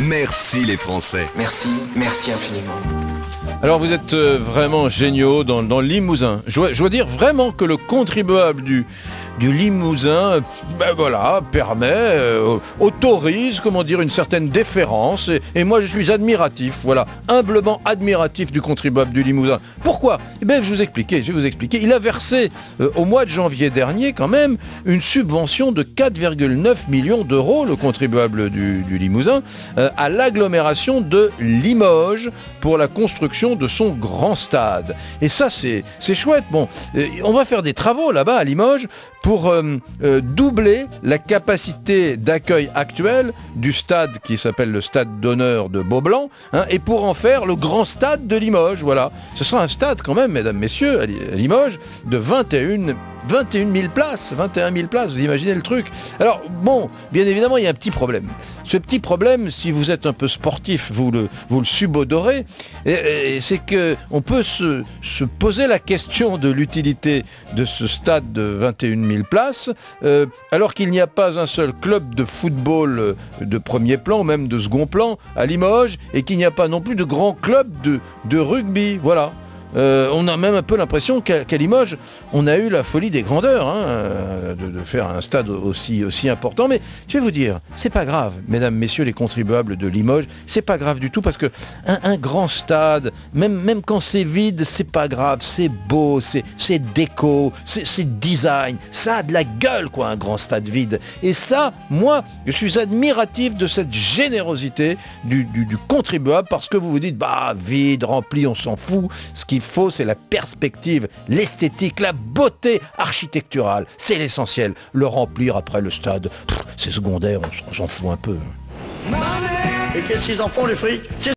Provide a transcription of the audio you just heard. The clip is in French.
Merci les Français. Merci, merci infiniment. Alors vous êtes vraiment géniaux dans le Limousin. Je dois dire vraiment que le contribuable du Limousin, permet, autorise, une certaine déférence. Et moi je suis admiratif, humblement admiratif du contribuable du Limousin. Pourquoi ? Je vais vous expliquer. Il a versé au mois de janvier dernier quand même une subvention de 4,9 millions d'euros, le contribuable du Limousin, à l'agglomération de Limoges pour la construction de son grand stade. Et ça c'est chouette. Bon, on va faire des travaux là-bas à Limoges pour doubler la capacité d'accueil actuelle du stade qui s'appelle le stade d'honneur de Beaublanc, et pour en faire le grand stade de Limoges. Voilà. Ce sera un stade quand même, mesdames, messieurs, à Limoges, de 21 000 places, vous imaginez le truc. Alors, bon, bien évidemment, il y a un petit problème. Ce petit problème, si vous êtes un peu sportif, vous le subodorez, c'est qu'on peut se poser la question de l'utilité de ce stade de 21 000 places, alors qu'il n'y a pas un seul club de football de premier plan, ou même de second plan, à Limoges, et qu'il n'y a pas non plus de grand club de rugby, voilà. On a même un peu l'impression qu'à Limoges, on a eu la folie des grandeurs, de faire un stade aussi important. Mais je vais vous dire, c'est pas grave, mesdames, messieurs les contribuables de Limoges, c'est pas grave du tout, parce que un grand stade, même quand c'est vide, c'est pas grave, c'est beau, c'est déco, c'est design, ça a de la gueule, un grand stade vide. Et ça, moi, je suis admiratif de cette générosité du contribuable, parce que vous vous dites, vide, rempli, on s'en fout. Ce qu'il faut, c'est la perspective, l'esthétique, la beauté architecturale. C'est l'essentiel. Le remplir après le stade, c'est secondaire, on s'en fout un peu. Et qu'est-ce qu'ils en font, les frics ?